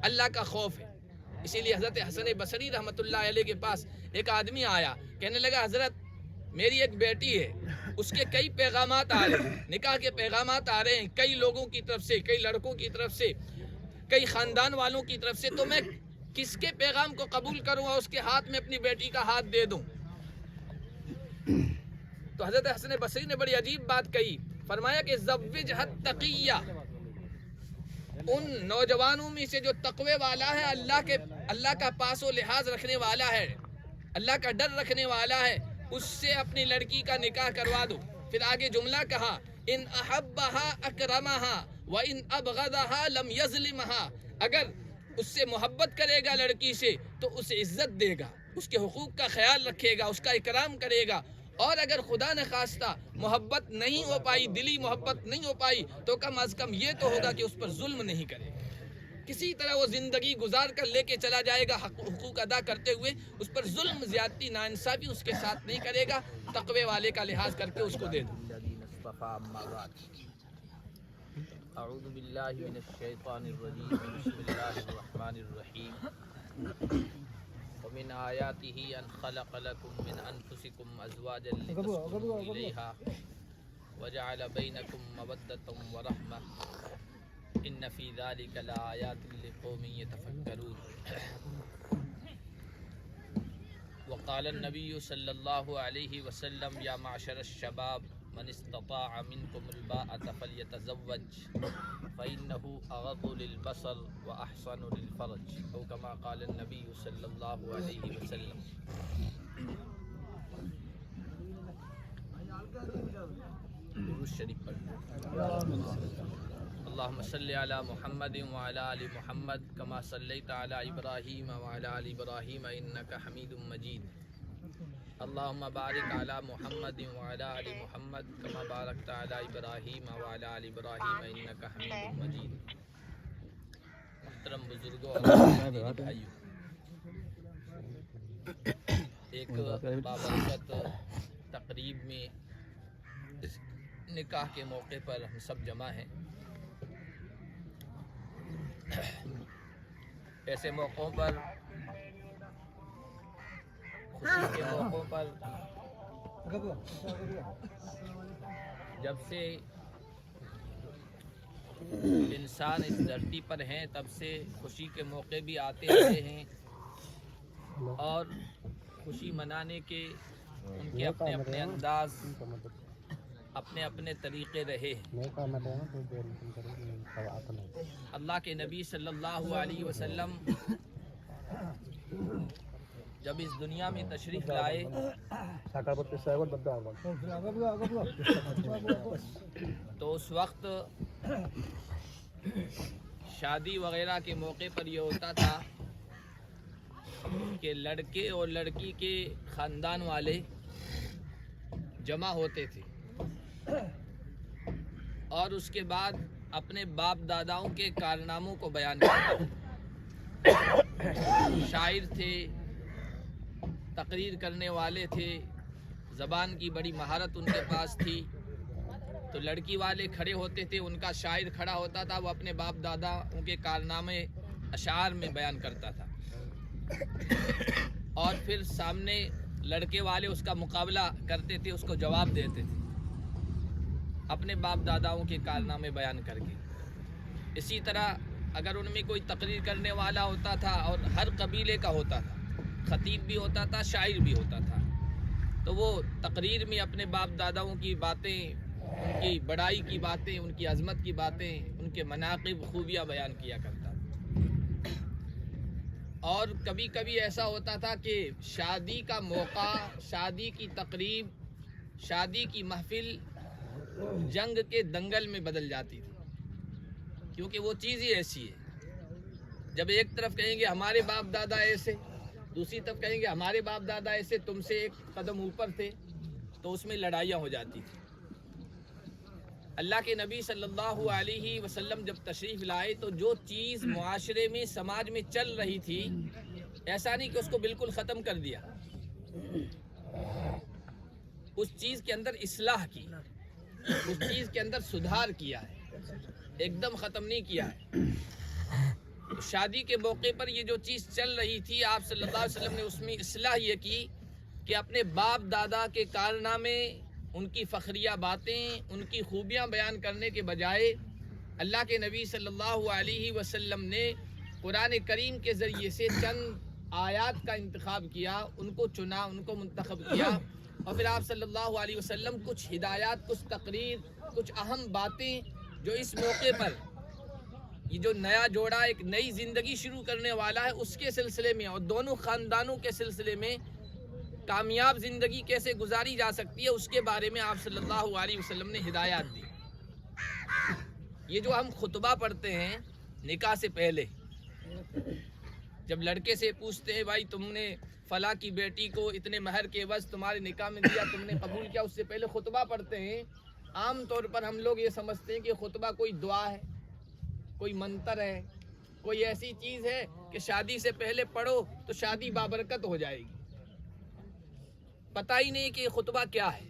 اللہ کا خوف ہے۔ اسی لیے حضرت حسن بصری رحمۃ اللہ علیہ کے پاس ایک آدمی آیا، کہنے لگا حضرت میری ایک بیٹی ہے، اس کے کئی پیغامات آ رہے ہیں، نکاح کے پیغامات آ رہے ہیں کئی لوگوں کی طرف سے، کئی لڑکوں کی طرف سے، کئی خاندان والوں کی طرف سے، تو میں کس کے پیغام کو قبول کروں اور اس کے ہاتھ میں اپنی بیٹی کا ہاتھ دے دوں؟ تو حضرت حسن بصری نے بڑی عجیب بات کہی، فرمایا کہ زوجھا التقیہ، ان نوجوانوں میں سے جو تقوی والا ہے، اللہ کا پاس و لحاظ رکھنے والا ہے، اللہ کا ڈر رکھنے والا ہے، اس سے اپنی لڑکی کا نکاح کروا دو۔ پھر آگے جملہ کہا، ان احبها اکرمها وان ابغضها لم یظلمها، اگر اس سے محبت کرے گا لڑکی سے تو اسے عزت دے گا، اس کے حقوق کا خیال رکھے گا، اس کا اکرام کرے گا، اور اگر خدا نخواستہ محبت نہیں ہو پائی، دلی محبت نہیں ہو پائی، تو کم از کم یہ تو ہوگا کہ اس پر ظلم نہیں کرے گا، کسی طرح وہ زندگی گزار کر لے کے چلا جائے گا، حقوق ادا کرتے ہوئے اس پر ظلم، زیادتی، ناانصافی اس کے ساتھ نہیں کرے گا، تقوی والے کا لحاظ کر کے اس کو دے دو۔ اعوذ باللہ من الشیطان الرجیم، بسم اللہ الرحمن الرحیم، ومن آیاتہ ان خلق لکم من انفسکم ازواجا لتسکنوا الیہا وجعل بینکم مودۃ ورحمۃ ان فی ذلک لآیات لقوم یتفکرون۔ وقال النبی صلی اللہ علیہ وسلم یا معشر الشباب من استطاع منکم الباءۃ فلیتزوج فإنہ اغض للبصر واحسن للفرج، او کما قال النبی صلی اللہ علیہ وسلم۔ درود شریف پڑھیں۔ اللہم صلی علی محمد وعلی آل محمد کما صلیت علی ابراہیم وعلی آل ابراہیم انک حمید مجید۔ اللہم بارک علی محمد وعلی آل محمد کما بارکت علی ابراہیم وعلی آل ابراہیم انک حمید مجید۔ محترم بزرگوں اور بھائیوں، ایک بابرکت تقریب میں اس نکاح کے موقع پر ہم سب جمع ہیں۔ ایسے موقعوں پر، خوشی کے موقعوں پر، جب سے انسان اس دھرتی پر ہیں تب سے خوشی کے موقع بھی آتے رہے ہیں، اور خوشی منانے کے ان کے اپنے اپنے انداز، اپنے اپنے طریقے رہے ہیں۔ اللہ کے نبی صلی اللہ علیہ وسلم جب اس دنیا میں تشریف لائے تو اس وقت شادی وغیرہ کے موقع پر یہ ہوتا تھا کہ لڑکے اور لڑکی کے خاندان والے جمع ہوتے تھے، اور اس کے بعد اپنے باپ داداؤں کے کارناموں کو بیان کرتے تھے۔ شاعر تھے، تقریر کرنے والے تھے، زبان کی بڑی مہارت ان کے پاس تھی، تو لڑکی والے کھڑے ہوتے تھے، ان کا شاعر کھڑا ہوتا تھا، وہ اپنے باپ داداؤں کے کارنامے اشعار میں بیان کرتا تھا، اور پھر سامنے لڑکے والے اس کا مقابلہ کرتے تھے، اس کو جواب دیتے تھے اپنے باپ داداؤں کے کارنامے بیان کر کے۔ اسی طرح اگر ان میں کوئی تقریر کرنے والا ہوتا تھا، اور ہر قبیلے کا ہوتا تھا، خطیب بھی ہوتا تھا، شاعر بھی ہوتا تھا، تو وہ تقریر میں اپنے باپ داداؤں کی باتیں، ان کی بڑائی کی باتیں، ان کی عظمت کی باتیں، ان کے مناقب، خوبیاں بیان کیا کرتا تھا۔ اور کبھی کبھی ایسا ہوتا تھا کہ شادی کا موقع، شادی کی تقریب، شادی کی محفل جنگ کے دنگل میں بدل جاتی تھی، کیونکہ وہ چیز ہی ایسی ہے۔ جب ایک طرف کہیں گے ہمارے باپ دادا ایسے، دوسری طرف کہیں گے ہمارے باپ دادا ایسے تم سے ایک قدم اوپر تھے، تو اس میں لڑائیاں ہو جاتی تھی۔ اللہ کے نبی صلی اللہ علیہ وسلم جب تشریف لائے تو جو چیز معاشرے میں، سماج میں چل رہی تھی، ایسا نہیں کہ اس کو بالکل ختم کر دیا، اس چیز کے اندر اصلاح کی، اس چیز کے اندر سدھار کیا ہے، ایک دم ختم نہیں کیا ہے۔ شادی کے موقع پر یہ جو چیز چل رہی تھی، آپ صلی اللہ علیہ وسلم نے اس میں اصلاح یہ کی کہ اپنے باپ دادا کے کارنامے، ان کی فخریہ باتیں، ان کی خوبیاں بیان کرنے کے بجائے اللہ کے نبی صلی اللہ علیہ وسلم نے قرآن کریم کے ذریعے سے چند آیات کا انتخاب کیا، ان کو چنا، ان کو منتخب کیا، اور پھر آپ صلی اللہ علیہ وسلم کچھ ہدایات، کچھ تقریر، کچھ اہم باتیں جو اس موقع پر یہ جو نیا جوڑا ایک نئی زندگی شروع کرنے والا ہے اس کے سلسلے میں اور دونوں خاندانوں کے سلسلے میں کامیاب زندگی کیسے گزاری جا سکتی ہے، اس کے بارے میں آپ صلی اللہ علیہ وسلم نے ہدایات دی۔ یہ جو ہم خطبہ پڑھتے ہیں نکاح سے پہلے، جب لڑکے سے پوچھتے ہیں بھائی تم نے فلاں کی بیٹی کو اتنے مہر کے عوض تمہارے نکاح میں دیا، تم نے قبول کیا، اس سے پہلے خطبہ پڑھتے ہیں۔ عام طور پر ہم لوگ یہ سمجھتے ہیں کہ خطبہ کوئی دعا ہے، کوئی منتر ہے، کوئی ایسی چیز ہے کہ شادی سے پہلے پڑھو تو شادی بابرکت ہو جائے گی۔ پتہ ہی نہیں کہ یہ خطبہ کیا ہے،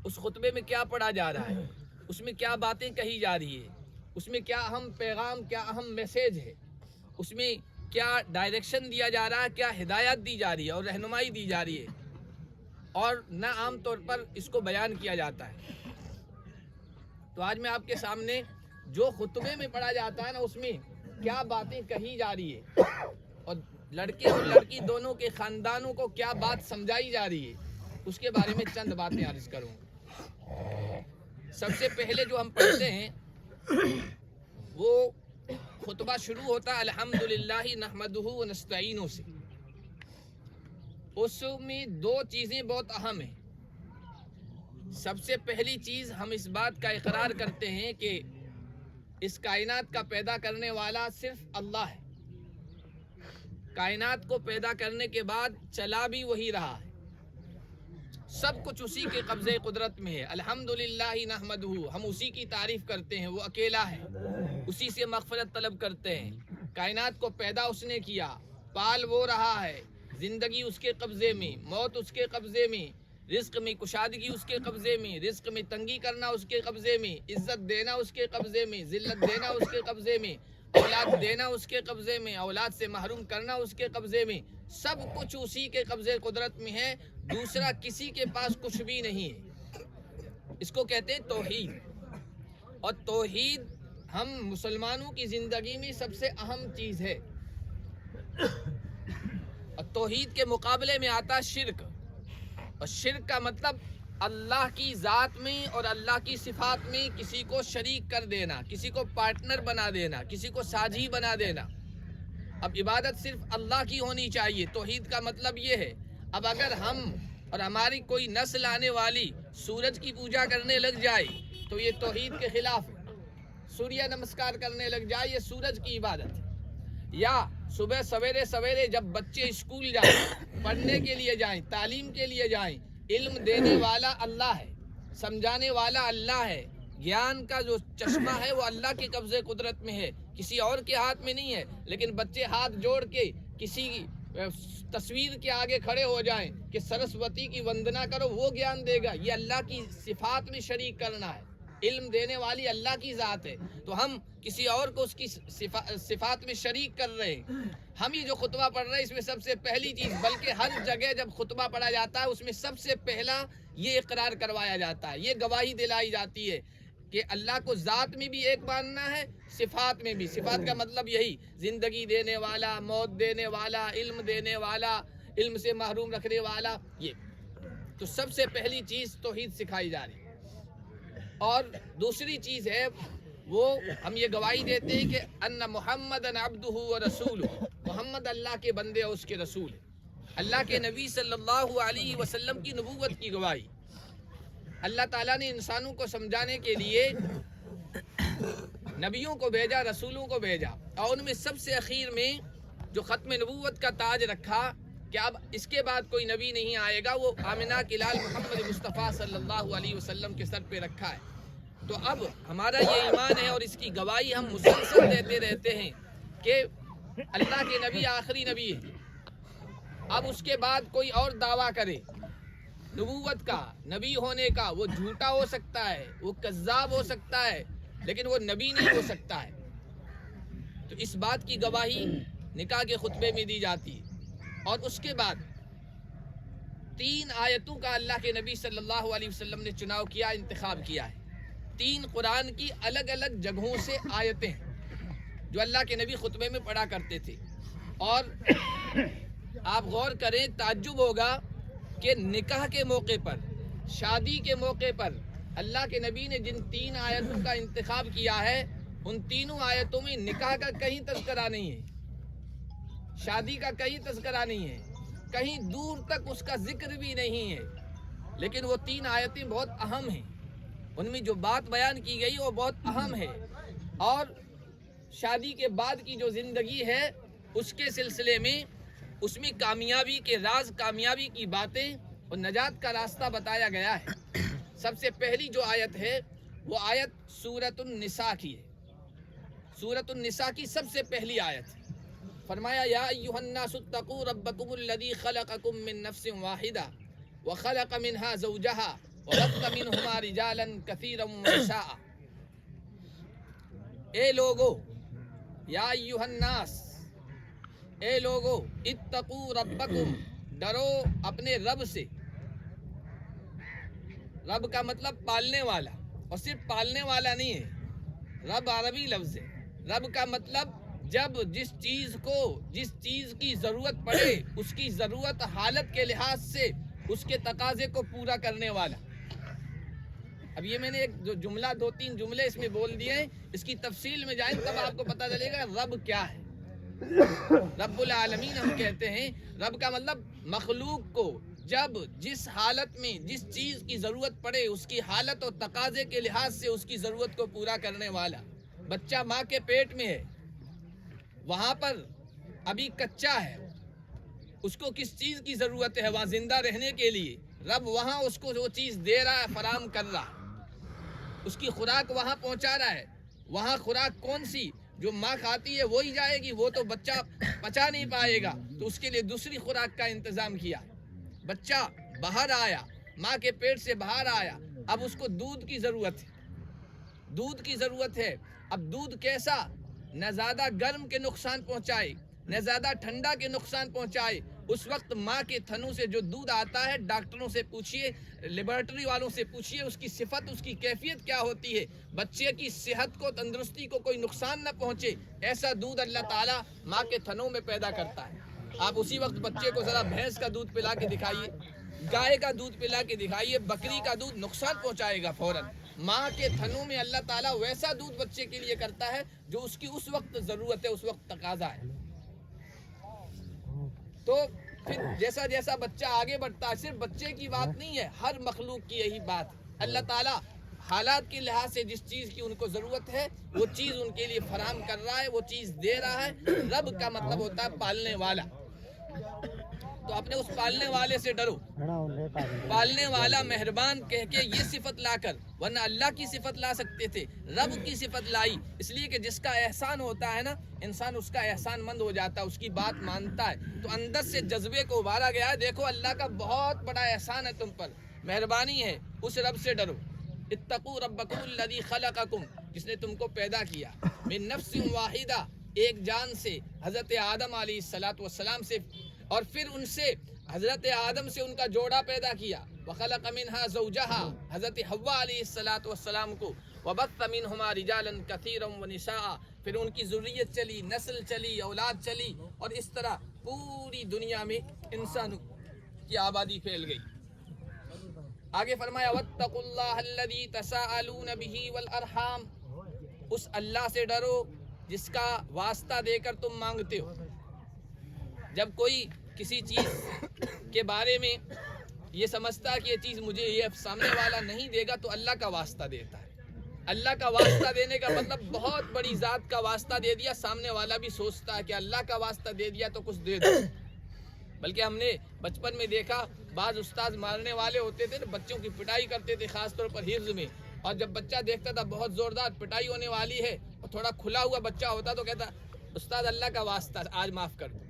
اس خطبے میں کیا پڑھا جا رہا ہے، اس میں کیا باتیں کہی جا رہی ہے، اس میں کیا اہم پیغام، کیا اہم میسیج ہے، اس میں کیا ڈائریکشن دیا جا رہا ہے، کیا ہدایت دی جا رہی ہے اور رہنمائی دی جا رہی ہے، اور نہ عام طور پر اس کو بیان کیا جاتا ہے۔ تو آج میں آپ کے سامنے جو خطبے میں پڑھا جاتا ہے نا، اس میں کیا باتیں کہی جا رہی ہے اور لڑکے اور لڑکی دونوں کے خاندانوں کو کیا بات سمجھائی جا رہی ہے، اس کے بارے میں چند باتیں عرض کروں۔ سب سے پہلے جو ہم پڑھتے ہیں وہ خطبہ شروع ہوتا ہے الحمدللہ نحمدہ ونستعینہ سے۔ اس میں دو چیزیں بہت اہم ہیں۔ سب سے پہلی چیز ہم اس بات کا اقرار کرتے ہیں کہ اس کائنات کا پیدا کرنے والا صرف اللہ ہے، کائنات کو پیدا کرنے کے بعد چلا بھی وہی رہا ہے، سب کچھ اسی کے قبضے قدرت میں ہے۔ الحمدللہ نحمدہ، ہم اسی کی تعریف کرتے ہیں، وہ اکیلا ہے، اسی سے مغفرت طلب کرتے ہیں۔ کائنات کو پیدا اس نے کیا، پال وہ رہا ہے، زندگی اس کے قبضے میں، موت اس کے قبضے میں، رزق میں کشادگی اس کے قبضے میں، رزق میں تنگی کرنا اس کے قبضے میں، عزت دینا اس کے قبضے میں، ذلت دینا اس کے قبضے میں، اولاد دینا اس کے قبضے میں، اولاد سے محروم کرنا اس کے قبضے میں، سب کچھ اسی کے قبضے قدرت میں ہے، دوسرا کسی کے پاس کچھ بھی نہیں ہے۔ اس کو کہتے ہیں توحید، اور توحید ہم مسلمانوں کی زندگی میں سب سے اہم چیز ہے۔ اور توحید کے مقابلے میں آتا شرک، اور شرک کا مطلب اللہ کی ذات میں اور اللہ کی صفات میں کسی کو شریک کر دینا، کسی کو پارٹنر بنا دینا، کسی کو ساجی بنا دینا۔ اب عبادت صرف اللہ کی ہونی چاہیے، توحید کا مطلب یہ ہے۔ اب اگر ہم اور ہماری کوئی نسل آنے والی سورج کی پوجا کرنے لگ جائے تو یہ توحید کے خلاف ہے، سوریہ نمسکار کرنے لگ جائے یہ سورج کی عبادت ہے۔ یا صبح سویرے سویرے جب بچے اسکول جائیں، پڑھنے کے لیے جائیں، تعلیم کے لیے جائیں، علم دینے والا اللہ ہے، سمجھانے والا اللہ ہے، گیان کا جو چشمہ ہے وہ اللہ کے قبضے قدرت میں ہے، کسی اور کے ہاتھ میں نہیں ہے۔ لیکن بچے ہاتھ جوڑ کے کسی تصویر کے آگے کھڑے ہو جائیں کہ سرسوتی کی وندنا کرو، وہ گیان دے گا، یہ اللہ کی صفات میں شریک کرنا ہے۔ علم دینے والی اللہ کی ذات ہے، تو ہم کسی اور کو اس کی صفات میں شریک کر رہے ہیں۔ ہم یہ جو خطبہ پڑھ رہے ہیں اس میں سب سے پہلی چیز، بلکہ ہر جگہ جب خطبہ پڑھا جاتا ہے اس میں سب سے پہلا یہ اقرار کروایا جاتا ہے، یہ گواہی دلائی جاتی ہے کہ اللہ کو ذات میں بھی ایک ماننا ہے، صفات میں بھی۔ صفات کا مطلب یہی، زندگی دینے والا، موت دینے والا، علم دینے والا، علم سے محروم رکھنے والا، یہ تو سب سے پہلی چیز توحید سکھائی جا رہی ہے۔ اور دوسری چیز ہے وہ ہم یہ گواہی دیتے ہیں کہ ان محمد عبدہ و رسولہ، محمد اللہ کے بندے اور اس کے رسول ہے، اللہ کے نبی صلی اللہ علیہ وسلم کی نبوت کی گواہی۔ اللہ تعالیٰ نے انسانوں کو سمجھانے کے لیے نبیوں کو بھیجا، رسولوں کو بھیجا، اور ان میں سب سے اخیر میں جو ختم نبوت کا تاج رکھا کہ اب اس کے بعد کوئی نبی نہیں آئے گا، وہ آمنہ کی لال محمد مصطفیٰ صلی اللہ علیہ وسلم کے سر پہ رکھا ہے۔ تو اب ہمارا یہ ایمان ہے اور اس کی گواہی ہم مسلسل دیتے رہتے ہیں کہ اللہ کے نبی آخری نبی ہے۔ اب اس کے بعد کوئی اور دعویٰ کرے نبوت کا، نبی ہونے کا، وہ جھوٹا ہو سکتا ہے، وہ کذاب ہو سکتا ہے، لیکن وہ نبی نہیں ہو سکتا ہے۔ تو اس بات کی گواہی نکاح کے خطبے میں دی جاتی ہے۔ اور اس کے بعد 3 آیتوں کا اللہ کے نبی صلی اللہ علیہ وسلم نے چناؤ کیا، انتخاب کیا ہے۔ 3 قرآن کی الگ الگ جگہوں سے آیتیں ہیں جو اللہ کے نبی خطبے میں پڑھا کرتے تھے۔ اور آپ غور کریں، تعجب ہوگا کہ نکاح کے موقع پر، شادی کے موقع پر اللہ کے نبی نے جن 3 آیتوں کا انتخاب کیا ہے، ان تینوں آیتوں میں نکاح کا کہیں تذکرہ نہیں ہے، شادی کا کہیں تذکرہ نہیں ہے، کہیں دور تک اس کا ذکر بھی نہیں ہے۔ لیکن وہ 3 آیتیں بہت اہم ہیں، ان میں جو بات بیان کی گئی وہ بہت اہم ہے۔ اور شادی کے بعد کی جو زندگی ہے اس کے سلسلے میں، اس میں کامیابی کے راز، کامیابی کی باتیں اور نجات کا راستہ بتایا گیا ہے۔ سب سے پہلی جو آیت ہے وہ آیت سورۃ النساء کی ہے، سورۃ النساء کی سب سے پہلی آیت ہے۔ فرمایا یا ایھا الناس اتقوا ربکم الذی خلقکم من نفس واحدہ وخلق منها زوجها وبث منہما رجالا کثیرا ونساء۔ اے لوگو، یا ایھا الناس، اے لوگو، اتقوا ربکم، ڈرو اپنے رب سے۔ رب کا مطلب پالنے والا، اور صرف پالنے والا نہیں ہے، رب عربی لفظ ہے۔ رب کا مطلب جب جس چیز کی ضرورت پڑے اس کی ضرورت حالت کے لحاظ سے اس کے تقاضے کو پورا کرنے والا۔ اب یہ میں نے ایک جملہ 2-3 جملے اس میں بول دیے ہیں، اس کی تفصیل میں جائیں تب آپ کو پتہ چلے گا رب کیا ہے۔ رب العالمین ہم کہتے ہیں، رب کا مطلب مخلوق کو جب جس حالت میں جس چیز کی ضرورت پڑے اس کی حالت اور تقاضے کے لحاظ سے اس کی ضرورت کو پورا کرنے والا۔ بچہ ماں کے پیٹ میں ہے، وہاں پر ابھی کچا ہے، اس کو کس چیز کی ضرورت ہے وہاں زندہ رہنے کے لیے، رب وہاں اس کو وہ چیز دے رہا ہے، فراہم کر رہا ہے، اس کی خوراک وہاں پہنچا رہا ہے۔ وہاں خوراک کون سی جو ماں کھاتی ہے وہی جائے گی، وہ تو بچہ پچا نہیں پائے گا، تو اس کے لیے دوسری خوراک کا انتظام کیا۔ بچہ باہر آیا، ماں کے پیٹ سے باہر آیا، اب اس کو دودھ کی ضرورت ہے، دودھ کی ضرورت ہے۔ اب دودھ کیسا؟ نہ زیادہ گرم کے نقصان پہنچائے، نہ زیادہ ٹھنڈا کے نقصان پہنچائے۔ اس وقت ماں کے تھنوں سے جو دودھ آتا ہے، ڈاکٹروں سے پوچھئے، لیبارٹری والوں سے پوچھئے اس کی صفت، اس کی کیفیت کیا ہوتی ہے، بچے کی صحت کو، تندرستی کو کوئی نقصان نہ پہنچے، ایسا دودھ اللہ تعالیٰ ماں کے تھنوں میں پیدا کرتا ہے۔ آپ اسی وقت بچے کو ذرا بھینس کا دودھ پلا کے دکھائیے، گائے کا دودھ پلا کے دکھائیے، بکری کا دودھ نقصان پہنچائے گا فوراً۔ ماں کے تھنوں میں اللہ تعالیٰ ویسا دودھ بچے کے لیے کرتا ہے جو اس کی اس وقت ضرورت ہے، اس وقت تقاضا ہے۔ تو پھر جیسا جیسا بچہ آگے بڑھتا ہے، صرف بچے کی بات نہیں ہے، ہر مخلوق کی یہی بات۔ اللہ تعالیٰ حالات کے لحاظ سے جس چیز کی ان کو ضرورت ہے وہ چیز ان کے لیے فراہم کر رہا ہے، وہ چیز دے رہا ہے۔ رب کا مطلب ہوتا ہے پالنے والا۔ تو اپنے اس پالنے والے سے ڈرو، پالنے والا مہربان کہہ کے یہ صفت لا کر، ورنہ اللہ کی صفت لا سکتے تھے، رب کی صفت لائی، اس لیے کہ جس کا احسان ہوتا ہے نا، انسان اس کا احسان مند ہو جاتا ہے، اس کی بات مانتا ہے، تو اندر سے جذبے کو ابھارا گیا ہے، دیکھو اللہ کا بہت بڑا احسان ہے تم پر، مہربانی ہے، اس رب سے ڈرو۔ اتقوا ربکم الذی خلقکم، جس نے تم کو پیدا کیا، من نفس واحدہ، ایک جان سے، حضرت آدم علیہ السلام سے، اور پھر ان سے حضرت آدم سے ان کا جوڑا پیدا کیا، وخلق منها زوجها، حضرت حوا علیہ السلام کو، وبث منهما رجالا كثيرا ونساء، پھر ان کی ذریت چلی، نسل چلی، اولاد چلی، اور اس طرح پوری دنیا میں انسانوں کی آبادی پھیل گئی۔ آگے فرمایا واتقوا اللہ الذی تساءلون به والارحام، اس اللہ سے ڈرو جس کا واسطہ دے کر تم مانگتے ہو۔ جب کوئی کسی چیز کے بارے میں یہ سمجھتا ہے کہ یہ چیز مجھے یہ سامنے والا نہیں دے گا تو اللہ کا واسطہ دیتا ہے۔ اللہ کا واسطہ دینے کا مطلب بہت بڑی ذات کا واسطہ دے دیا، سامنے والا بھی سوچتا ہے کہ اللہ کا واسطہ دے دیا تو کچھ دے دو۔ بلکہ ہم نے بچپن میں دیکھا بعض استاذ مارنے والے ہوتے تھے، بچوں کی پٹائی کرتے تھے خاص طور پر حفظ میں، اور جب بچہ دیکھتا تھا بہت زوردار پٹائی ہونے والی ہے اور تھوڑا کھلا ہوا بچہ ہوتا تو کہتا استاد اللہ کا واسطہ آج معاف کر دو،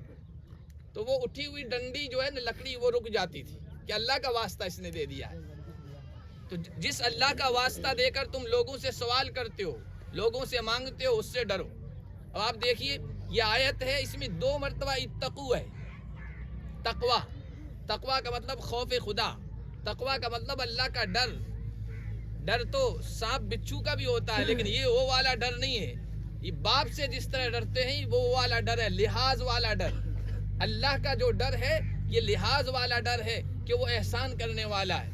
تو وہ اٹھی ہوئی ڈنڈی جو ہے نا لکڑی وہ رک جاتی تھی کہ اللہ کا واسطہ اس نے دے دیا ہے۔ تو جس اللہ کا واسطہ دے کر تم لوگوں سے سوال کرتے ہو، لوگوں سے مانگتے ہو، اس سے ڈرو۔ اب آپ دیکھیے یہ آیت ہے، اس میں 2 مرتبہ اتقو ہے، تقوی. تقوی کا مطلب خوف خدا، تقوی کا مطلب اللہ کا ڈر. ڈر تو سانپ بچھو کا بھی ہوتا ہے، لیکن یہ وہ والا ڈر نہیں ہے. یہ باپ سے جس طرح ڈرتے ہیں وہ والا ڈر ہے، لحاظ والا ڈر. اللہ کا جو ڈر ہے یہ لحاظ والا ڈر ہے کہ وہ احسان کرنے والا ہے.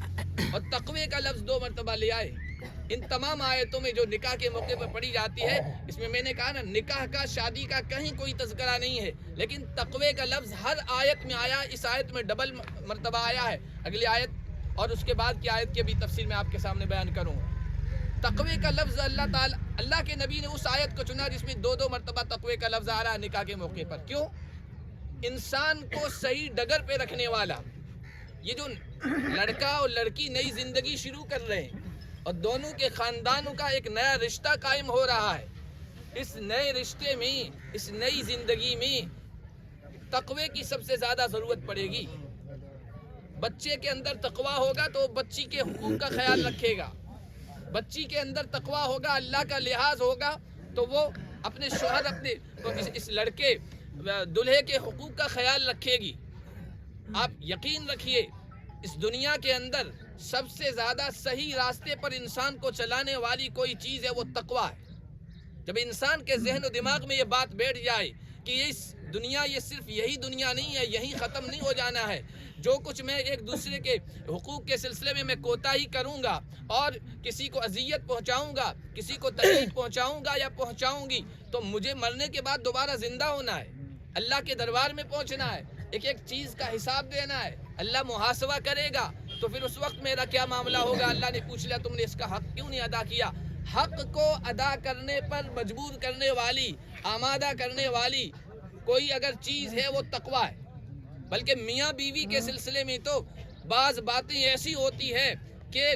اور تقوی کا لفظ 2 مرتبہ لے آئے. ان تمام آیتوں میں جو نکاح کے موقع پر پڑھی جاتی ہے، اس میں نے کہا نا نکاح کا، شادی کا کہیں کوئی تذکرہ نہیں ہے، لیکن تقوی کا لفظ ہر آیت میں آیا. اس آیت میں ڈبل مرتبہ آیا ہے. اگلی آیت اور اس کے بعد کی آیت کے بھی تفسیر میں آپ کے سامنے بیان کروں. تقوی کا لفظ اللہ کے نبی نے اس آیت کو چنا جس میں 2 مرتبہ تقوی کا لفظ آ رہا ہے نکاح کے موقع پر. کیوں؟ انسان کو صحیح ڈگر پہ رکھنے والا. یہ جو لڑکا اور لڑکی نئی زندگی شروع کر رہے ہیں اور دونوں کے خاندانوں کا ایک نیا رشتہ قائم ہو رہا ہے، اس نئے رشتے میں، اس نئی زندگی میں تقوی کی سب سے زیادہ ضرورت پڑے گی. بچے کے اندر تقوی ہوگا تو بچی کے حقوق کا خیال رکھے گا. بچی کے اندر تقوی ہوگا، اللہ کا لحاظ ہوگا تو وہ اپنے شوہر، اپنے اس لڑکے دلہے کے حقوق کا خیال رکھے گی. آپ یقین رکھیے اس دنیا کے اندر سب سے زیادہ صحیح راستے پر انسان کو چلانے والی کوئی چیز ہے وہ تقوی ہے. جب انسان کے ذہن و دماغ میں یہ بات بیٹھ جائے کہ اس دنیا یہ صرف یہی دنیا نہیں ہے، یہی ختم نہیں ہو جانا ہے، جو کچھ میں ایک دوسرے کے حقوق کے سلسلے میں کوتاہی کروں گا اور کسی کو اذیت پہنچاؤں گا، کسی کو تکلیف پہنچاؤں گا یا پہنچاؤں گی، تو مجھے مرنے کے بعد دوبارہ زندہ ہونا ہے، اللہ کے دربار میں پہنچنا ہے، ایک ایک چیز کا حساب دینا ہے. اللہ محاسبہ کرے گا تو پھر اس وقت میرا کیا معاملہ ہوگا؟ اللہ نے پوچھ لیا تم نے اس کا حق کیوں نہیں ادا کیا؟ حق کو ادا کرنے پر مجبور کرنے والی، آمادہ کرنے والی کوئی اگر چیز ہے وہ تقوی ہے. بلکہ میاں بیوی کے سلسلے میں تو بعض باتیں ایسی ہوتی ہے کہ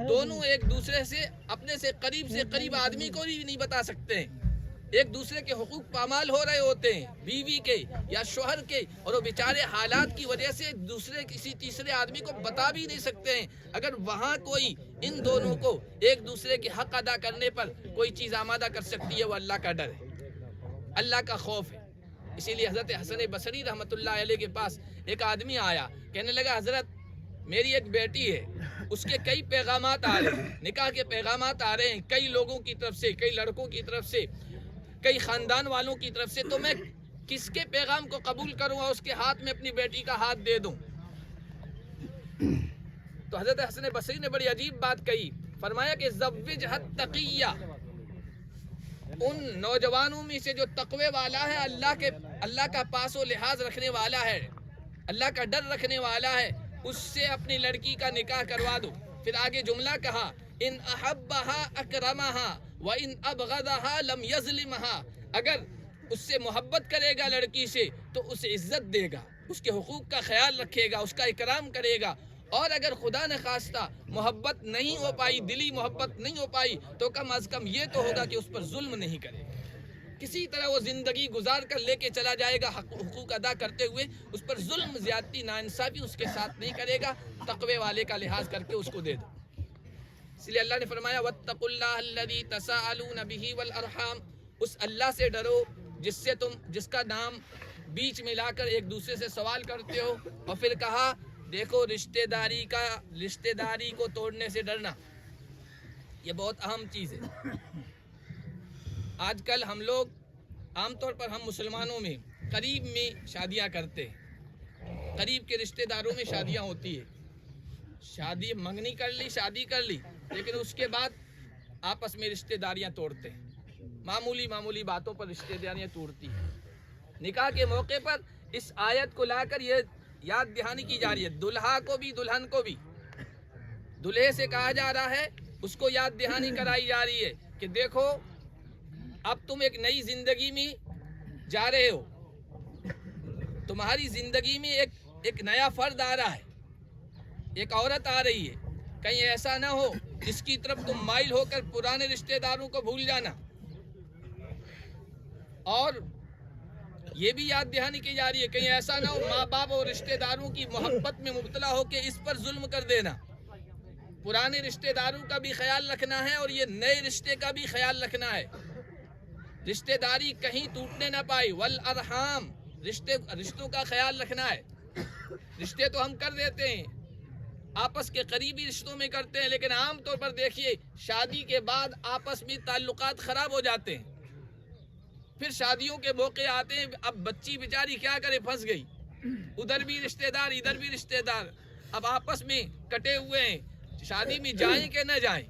دونوں ایک دوسرے سے، اپنے سے قریب آدمی کو بھی نہیں بتا سکتے ہیں. ایک دوسرے کے حقوق پامال ہو رہے ہوتے ہیں، بیوی کے یا شوہر کے، اور وہ بیچارے حالات کی وجہ سے دوسرے کسی تیسرے آدمی کو بتا بھی نہیں سکتے ہیں. اگر وہاں کوئی ان دونوں کو ایک دوسرے کے حق ادا کرنے پر کوئی چیز آمادہ کر سکتی ہے وہ اللہ کا ڈر ہے، اللہ کا خوف ہے. اسی لیے حضرت حسن بصری رحمۃ اللہ علیہ کے پاس ایک آدمی آیا، کہنے لگا حضرت میری ایک بیٹی ہے، اس کے کئی پیغامات آ رہے ہیں، نکاح کے پیغامات آ رہے ہیں کئی لوگوں کی طرف سے، کئی لڑکوں کی طرف سے، کئی خاندان والوں کی طرف سے، تو میں کس کے پیغام کو قبول کروں اور اس کے ہاتھ میں اپنی بیٹی کا ہاتھ دے دوں؟ تو حضرت حسن بصری نے بڑی عجیب بات کہی، فرمایا کہ زوجھا التقیہ، ان نوجوانوں میں سے جو تقوی والا ہے، اللہ کا پاس و لحاظ رکھنے والا ہے، اللہ کا ڈر رکھنے والا ہے، اس سے اپنی لڑکی کا نکاح کروا دو. پھر آگے جملہ کہا ان احبها اکرمها وان ابغضها لم یظلمها، اگر اس سے محبت کرے گا لڑکی سے تو اسے عزت دے گا، اس کے حقوق کا خیال رکھے گا، اس کا اکرام کرے گا. اور اگر خدا نخواستہ محبت نہیں ہو پائی، دلی محبت نہیں ہو پائی، تو کم از کم یہ تو ہوگا کہ اس پر ظلم نہیں کرے گا، کسی طرح وہ زندگی گزار کر لے کے چلا جائے گا، حقوق ادا کرتے ہوئے اس پر ظلم، زیادتی، ناانصافی اس کے ساتھ نہیں کرے گا، تقوی والے کا لحاظ کر کے اس کو دے دو. اس لیے اللہ نے فرمایا واتقوا اللہ الذی تساءلون بہ والارحام، اس اللہ سے ڈرو جس کا نام بیچ میں لا کر ایک دوسرے سے سوال کرتے ہو. اور پھر کہا دیکھو رشتہ داری کو توڑنے سے ڈرنا، یہ بہت اہم چیز ہے. آج کل ہم لوگ عام طور پر ہم مسلمانوں میں قریب میں شادیاں کرتے ہیں، قریب کے رشتہ داروں میں شادیاں ہوتی ہے، شادی منگنی کر لی، شادی کر لی، لیکن اس کے بعد آپس میں رشتہ داریاں توڑتے ہیں، معمولی باتوں پر رشتہ داریاں توڑتی ہیں. نکاح کے موقع پر اس آیت کو لا کر یہ یاد دہانی کی جا رہی ہے، دلہا کو بھی دلہن کو بھی، دلہے سے کہا جا رہا ہے، اس کو یاد دہانی کرائی جا رہی ہے کہ دیکھو اب تم ایک نئی زندگی میں جا رہے ہو، تمہاری زندگی میں ایک نیا فرد آ رہا ہے، ایک عورت آ رہی ہے، کہیں ایسا نہ ہو جس کی طرف تم مائل ہو کر پرانے رشتہ داروں کو بھول جانا. اور یہ بھی یاد دہانی کی جا رہی ہے کہیں ایسا نہ ہو ماں باپ اور رشتہ داروں کی محبت میں مبتلا ہو کے اس پر ظلم کر دینا. پرانے رشتہ داروں کا بھی خیال رکھنا ہے اور یہ نئے رشتے کا بھی خیال رکھنا ہے. رشتہ داری کہیں ٹوٹنے نہ پائے. والارحام, رشتوں کا خیال رکھنا ہے. رشتے تو ہم کر دیتے ہیں, آپس کے قریبی رشتوں میں کرتے ہیں, لیکن عام طور پر دیکھیے شادی کے بعد آپس میں تعلقات خراب ہو جاتے ہیں. پھر شادیوں کے موقع آتے ہیں, اب بچی بیچاری کیا کرے, پھنس گئی, ادھر بھی رشتہ دار ادھر بھی رشتہ دار, اب آپس میں کٹے ہوئے ہیں. شادی میں جائیں کہ نہ جائیں,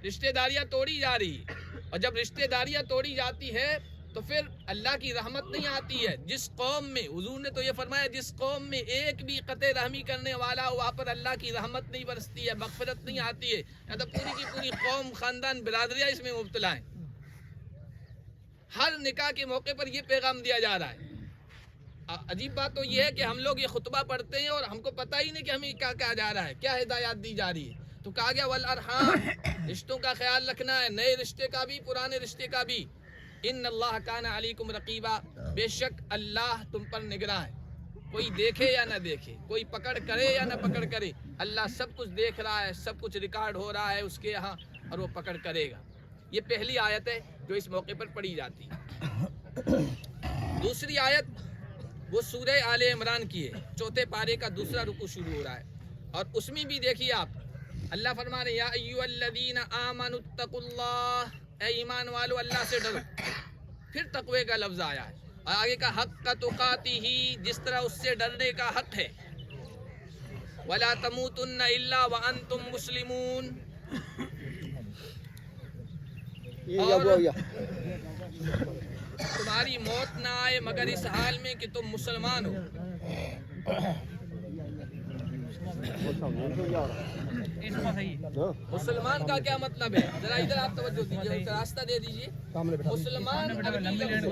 رشتہ داریاں توڑی جا رہی ہے. اور جب رشتہ داریاں توڑی جاتی ہے تو پھر اللہ کی رحمت نہیں آتی ہے. جس قوم میں, حضور نے تو یہ فرمایا, جس قوم میں ایک بھی قطع رحمی کرنے والا ہو وہاں پر اللہ کی رحمت نہیں برستی ہے, مغفرت نہیں آتی ہے. یا تو پوری کی پوری قوم, خاندان, برادریاں اس میں مبتلا ہیں. ہر نکاح کے موقع پر یہ پیغام دیا جا رہا ہے. عجیب بات تو یہ ہے کہ ہم لوگ یہ خطبہ پڑھتے ہیں اور ہم کو پتہ ہی نہیں کہ ہمیں کیا کہا جا رہا ہے, کیا ہدایات دی جا رہی ہے. تو کہا گیا والارحام, رشتوں کا خیال رکھنا ہے, نئے رشتے کا بھی پرانے رشتے کا بھی. ان اللہ کان علیکم رقیبا, بے شک اللہ تم پر نگراں ہے. کوئی دیکھے یا نہ دیکھے, کوئی پکڑ کرے یا نہ پکڑ کرے, اللہ سب کچھ دیکھ رہا ہے, سب کچھ ریکارڈ ہو رہا ہے اس کے یہاں, اور وہ پکڑ کرے گا. یہ پہلی آیت ہے جو اس موقع پر پڑھی جاتی ہے. دوسری آیت وہ سورہ آل عمران کی ہے, چوتھے پارے کا دوسرا رکوع شروع ہو رہا ہے, اور اس میں بھی دیکھیے آپ, اللہ فرما رہے یا ایھا الذین آمنوا اتقوا اللہ, اے ایمان والو اللہ سے ڈرو. پھر تقوی کا لفظ آیا ہے, اور آگے کا حق تقاتہ, جس طرح اس سے ڈرنے کا حق ہے. ولا تموتن الا وانتم مسلمون, اور تمہاری موت نہ آئے مگر اس حال میں کہ تم مسلمان ہو. مسلمان کا کیا مطلب ہے, ذرا ادھر آپ توجہ دیجیے, راستہ دے دیجیے. مسلمان عربی لفظ,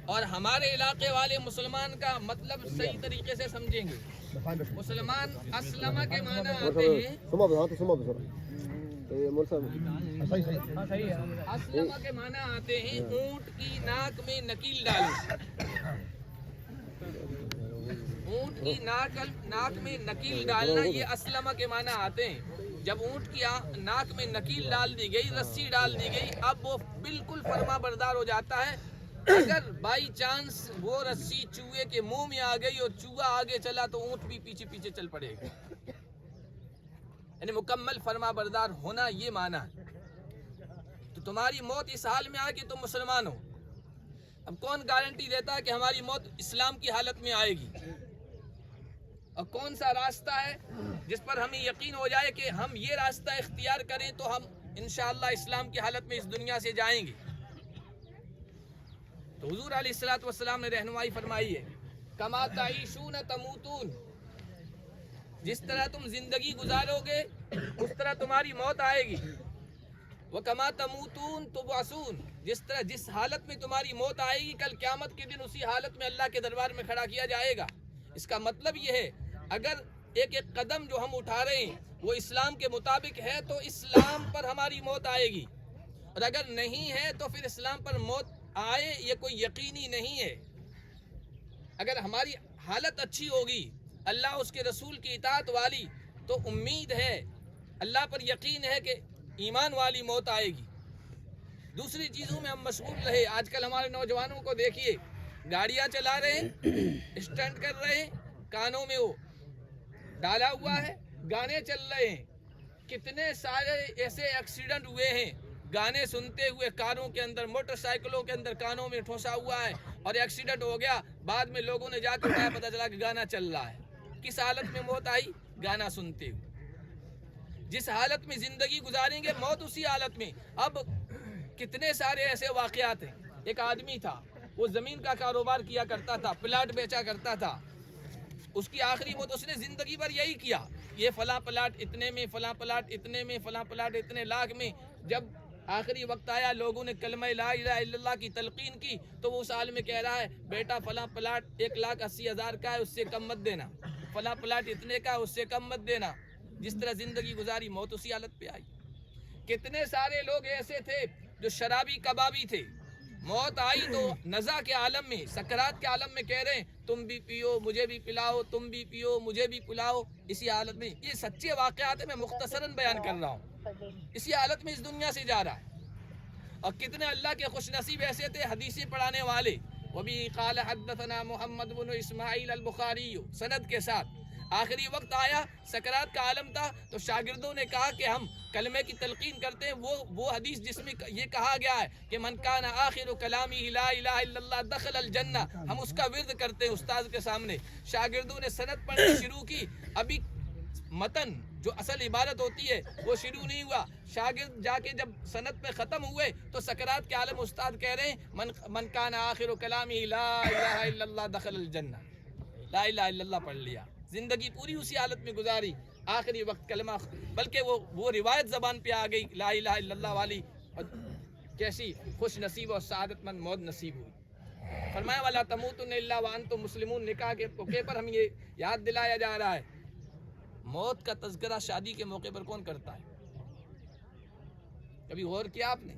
اور ہمارے علاقے والے مسلمان کا مطلب صحیح طریقے سے سمجھیں گے. مسلمان اسلمہ کے معنی آتے ہیں, اسلمہ کے معنی آتے ہیں اونٹ کی ناک میں نکیل ڈالنا. اونٹ کی ناک میں نکیل ڈالنا, یہ اسلمہ کے معنی آتے ہیں. جب اونٹ کی ناک میں نکیل ڈال دی گئی, رسی ڈال دی گئی, اب وہ بالکل فرما بردار ہو جاتا ہے. اگر بائی چانس وہ رسی چوہے کے منہ میں آ گئی اور چوہا آگے چلا تو اونٹ بھی پیچھے پیچھے چل پڑے گا. یعنی مکمل فرما بردار ہونا, یہ معنی ہے. تو تمہاری موت اس حال میں آئے کہ تم مسلمان ہو. اب کون گارنٹی دیتا ہے کہ ہماری موت اسلام کی حالت میں آئے گی, اور کون سا راستہ ہے جس پر ہمیں یقین ہو جائے کہ ہم یہ راستہ اختیار کریں تو ہم انشاءاللہ اسلام کی حالت میں اس دنیا سے جائیں گے. تو حضور علیہ الصلوۃ والسلام نے رہنمائی فرمائی ہے, کما تعیشون تموتون, جس طرح تم زندگی گزارو گے اس طرح تمہاری موت آئے گی. وَكَمَا تَمُوتُونَ تُبْعَثُونَ, جس حالت میں تمہاری موت آئے گی کل قیامت کے دن اسی حالت میں اللہ کے دربار میں کھڑا کیا جائے گا. اس کا مطلب یہ ہے اگر ایک ایک قدم جو ہم اٹھا رہے ہیں وہ اسلام کے مطابق ہے تو اسلام پر ہماری موت آئے گی, اور اگر نہیں ہے تو پھر اسلام پر موت آئے یہ کوئی یقینی نہیں ہے. اگر ہماری حالت اچھی ہوگی, اللہ اس کے رسول کی اطاعت والی, تو امید ہے, اللہ پر یقین ہے کہ ایمان والی موت آئے گی. دوسری چیزوں میں ہم مشغول رہے. آج کل ہمارے نوجوانوں کو دیکھیے, گاڑیاں چلا رہے ہیں, اسٹنٹ کر رہے ہیں, کانوں میں وہ ڈالا ہوا ہے, گانے چل رہے ہیں. کتنے سارے ایسے ایکسیڈنٹ ہوئے ہیں گانے سنتے ہوئے, کاروں کے اندر, موٹر سائیکلوں کے اندر کانوں میں ٹھوسا ہوا ہے, اور ایکسیڈنٹ ہو گیا. بعد میں لوگوں نے جا کے اٹھایا, پتہ چلا کہ گانا چل رہا ہے. کس حالت میں موت آئی؟ گانا سنتے ہوئے. جس حالت میں زندگی گزاریں گے موت اسی حالت میں. اب کتنے سارے ایسے واقعات ہیں. ایک آدمی تھا, وہ زمین کا کاروبار کیا کرتا تھا, پلاٹ بیچا کرتا تھا. اس کی آخری موت, اس نے زندگی بھر یہی کیا, یہ فلاں پلاٹ اتنے میں, فلاں پلاٹ اتنے میں, فلاں پلاٹ اتنے لاکھ میں. جب آخری وقت آیا, لوگوں نے کلمہ لا الہ الا اللہ کی تلقین کی, تو وہ اس حال میں کہہ رہا ہے, بیٹا فلاں پلاٹ 1,80,000 کا ہے, اس سے کم مت دینا. فلاں پلاٹ اتنے کا ہے, اس سے کم مت دینا. جس طرح زندگی گزاری موت اسی حالت پہ آئی. کتنے سارے لوگ ایسے تھے جو شرابی کبابی تھے, موت آئی تو نزا کے عالم میں, سکرات کے عالم میں کہہ رہے ہیں تم بھی پیو مجھے بھی پلاؤ, تم بھی پیو مجھے بھی پلاؤ. اسی حالت میں, یہ سچے واقعات ہیں, میں مختصراً بیان کر رہا ہوں. اسی حالت میں اس دنیا سے جا رہا ہے. اور کتنے اللہ کے خوش نصیب ایسے تھے حدیثیں پڑھانے والے. وبی قال حدثنا محمد بن اسماعیل البخاری سند کے ساتھ. آخری وقت آیا، سکرات کا عالم تھا، تو شاگردوں نے کہا کہ ہم کلمے کی تلقین کرتے ہیں وہ حدیث جس میں یہ کہا گیا ہے کہ من کان آخر کلامی لا الہ الا اللہ دخل الجنہ، ہم اس کا ورد کرتے ہیں استاد کے سامنے. شاگردوں نے سند پڑھنا شروع کی، ابھی متن جو اصل عبادت ہوتی ہے وہ شروع نہیں ہوا. شاگرد جا کے جب سند پہ ختم ہوئے تو سکرات کے عالم استاد کہہ رہے ہیں من کان آخر کلامی لا الہ الا اللہ دخل الجنہ. لا الہ الا اللہ پڑھ لیا، زندگی پوری اسی حالت میں گزاری. آخری وقت کلمہ، بلکہ وہ روایت زبان پہ آ گئی لا الہ الا اللہ والی، اور کیسی خوش نصیب اور سعادت مند موت نصیب ہوئی. فرمایا وَلَا تَمُوتُنَّ إِلَّا وَأَنْتُمْ مُسْلِمُونَ. نکاح کے موقع پر ہم یہ یاد دلایا جا رہا ہے، موت کا تذکرہ شادی کے موقع پر کون کرتا ہے؟ کبھی غور کیا آپ نے؟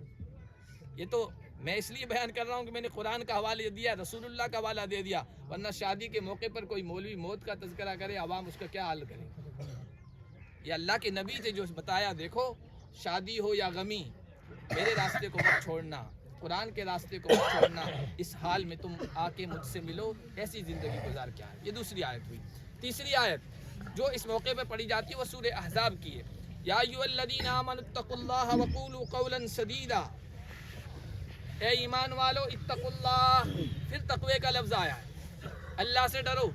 یہ تو میں اس لیے بیان کر رہا ہوں کہ میں نے قرآن کا حوالہ دیا، رسول اللہ کا حوالہ دے دیا، ورنہ شادی کے موقع پر کوئی مولوی موت کا تذکرہ کرے، عوام اس کا کیا حال کرے؟ یہ اللہ کے نبی سے جو بتایا، دیکھو شادی ہو یا غمی، میرے راستے کو مت چھوڑنا، قرآن کے راستے کو مت چھوڑنا، اس حال میں تم آ کے مجھ سے ملو، ایسی زندگی گزار کیا ہے. یہ دوسری آیت ہوئی. تیسری آیت جو اس موقع پہ پڑھی جاتی ہے وہ سورہ احزاب کی ہے. یا ایھا الذین آمنوا اتقوا اللہ وقولوا قولا سدیدا. اے ایمان والو اتقوا اللہ، پھر تقوی کا لفظ آیا ہے، اللہ سے ڈرو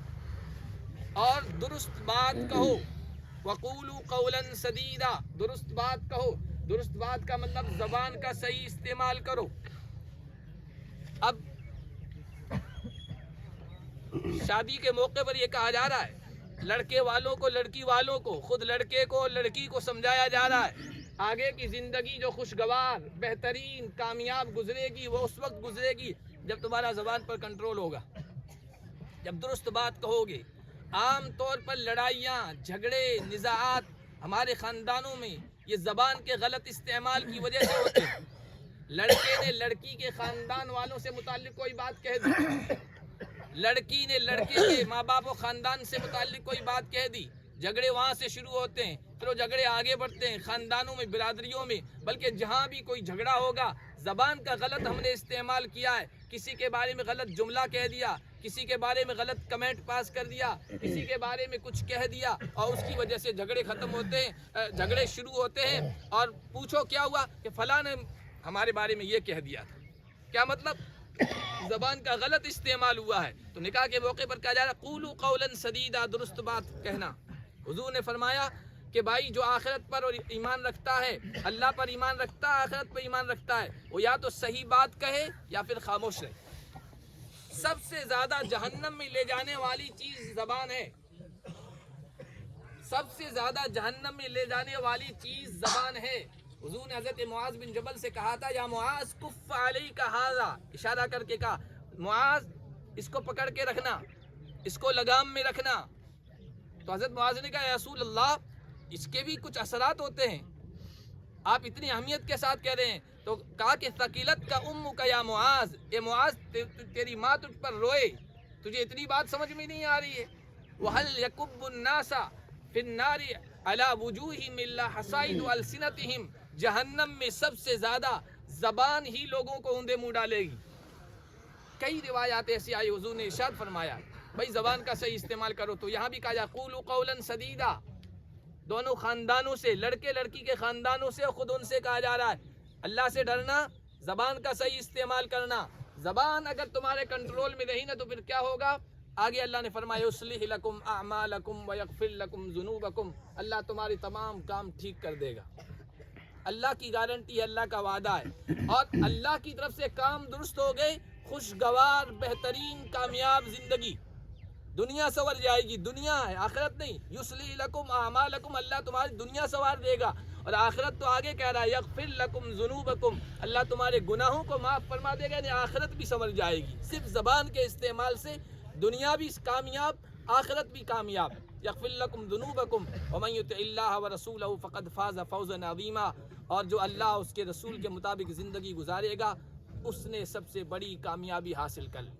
اور درست بات کہو. وقولوا قولا سدیدا، درست بات کہو. درست بات کا مطلب زبان کا صحیح استعمال کرو. اب شادی کے موقع پر یہ کہا جا رہا ہے، لڑکے والوں کو لڑکی والوں کو، خود لڑکے کو لڑکی کو سمجھایا جا رہا ہے آگے کی زندگی جو خوشگوار بہترین کامیاب گزرے گی وہ اس وقت گزرے گی جب تمہارا زبان پر کنٹرول ہوگا، جب درست بات کہو گے. عام طور پر لڑائیاں، جھگڑے، نزاعات ہمارے خاندانوں میں یہ زبان کے غلط استعمال کی وجہ سے ہوتے ہیں. لڑکے نے لڑکی کے خاندان والوں سے متعلق کوئی بات کہہ دی، لڑکی نے لڑکے کے ماں باپ و خاندان سے متعلق کوئی بات کہہ دی، جھگڑے وہاں سے شروع ہوتے ہیں، پھر وہ جھگڑے آگے بڑھتے ہیں خاندانوں میں، برادریوں میں، بلکہ جہاں بھی کوئی جھگڑا ہوگا زبان کا غلط ہم نے استعمال کیا ہے، کسی کے بارے میں غلط جملہ کہہ دیا، کسی کے بارے میں غلط کمنٹ پاس کر دیا، کسی کے بارے میں کچھ کہہ دیا، اور اس کی وجہ سے جھگڑے ختم ہوتے ہیں، جھگڑے شروع ہوتے ہیں. اور پوچھو کیا ہوا کہ فلاں نے ہمارے بارے میں یہ کہہ دیا تھا. کیا مطلب؟ زبان کا غلط استعمال ہوا ہے. تو نکاح کے موقع پر کہا جا رہا ہے قولوا قولا سدیدا، درست بات کہنا. حضور نے فرمایا کہ بھائی جو آخرت پر ایمان رکھتا ہے، اللہ پر ایمان رکھتا ہے، آخرت پر ایمان رکھتا ہے، وہ یا تو صحیح بات کہے یا پھر خاموش رہے. سب سے زیادہ جہنم میں لے جانے والی چیز زبان ہے، سب سے زیادہ جہنم میں لے جانے والی چیز زبان ہے. حضور نے حضرت معاذ بن جبل سے کہا تھا یا معاذ کف علیک ھذا، اشارہ کر کے کہا معاذ اس کو پکڑ کے رکھنا، اس کو لگام میں رکھنا. تو حضرت معاذ نے کہا یا رسول اللہ اس کے بھی کچھ اثرات ہوتے ہیں، آپ اتنی اہمیت کے ساتھ کہہ رہے ہیں. تو کہا کہ ثقیلت کا امک یا معاذ، اے معاذ تیری ماں تجھ پر روئے، تجھے اتنی بات سمجھ میں نہیں آ رہی ہے. وَهَلْ يَكُبُّ النَّاسَ فِي النَّارِ عَلَى وُجُوهِهِمْ إِلَّا حَصَائِدُ أَلْسِنَتِهِمْ. جہنم میں سب سے زیادہ زبان ہی لوگوں کو اندھے منہ ڈالے گی. کئی روایات ایسی آئی، حضور نے ارشاد فرمایا بھائی زبان کا صحیح استعمال کرو. تو یہاں بھی کہا جا قولوا قولا سدیدا، دونوں خاندانوں سے، لڑکے لڑکی کے خاندانوں سے، خود ان سے کہا جا رہا ہے اللہ سے ڈرنا، زبان کا صحیح استعمال کرنا. زبان اگر تمہارے کنٹرول میں رہی نا تو پھر کیا ہوگا؟ آگے اللہ نے فرمایا یصلح لکم اعمالکم ویغفر لکم ذنوبکم، اللہ تمہارے تمام کام ٹھیک کر دے گا. اللہ کی گارنٹی ہے، اللہ کا وعدہ ہے، اور اللہ کی طرف سے کام درست ہو گئے، خوشگوار بہترین کامیاب زندگی، دنیا سنور جائے گی. دنیا ہے، آخرت نہیں. یصلح لکم اعمالکم، اللہ تمہاری دنیا سنوار دے گا، اور آخرت تو آگے کہہ رہا ہے یغفر لکم ذنوبکم، اللہ تمہارے گناہوں کو معاف فرما دے گا، یعنی آخرت بھی سنور جائے گی. صرف زبان کے استعمال سے دنیا بھی کامیاب، آخرت بھی کامیاب. یغفر لکم ذنوبکم ومن یطع اللہ ورسولہ فقد فاز فوزا عظیما. اور جو اللہ اس کے رسول کے مطابق زندگی گزارے گا اس نے سب سے بڑی کامیابی حاصل کر لی.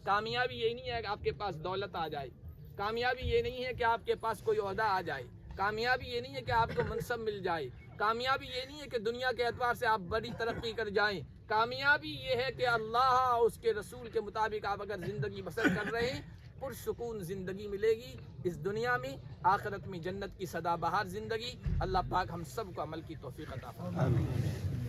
کامیابی یہ نہیں ہے کہ آپ کے پاس دولت آ جائے، کامیابی یہ نہیں ہے کہ آپ کے پاس کوئی عہدہ آ جائے، کامیابی یہ نہیں ہے کہ آپ کو منصب مل جائے، کامیابی یہ نہیں ہے کہ دنیا کے اعتبار سے آپ بڑی ترقی کر جائیں، کامیابی یہ ہے کہ اللہ اس کے رسول کے مطابق آپ اگر زندگی بسر کر رہے ہیں، پرسکون زندگی ملے گی اس دنیا میں، آخرت میں جنت کی سدا بہار زندگی۔ اللہ پاک ہم سب کو عمل کی توفیق عطا فرمائے۔ آمین۔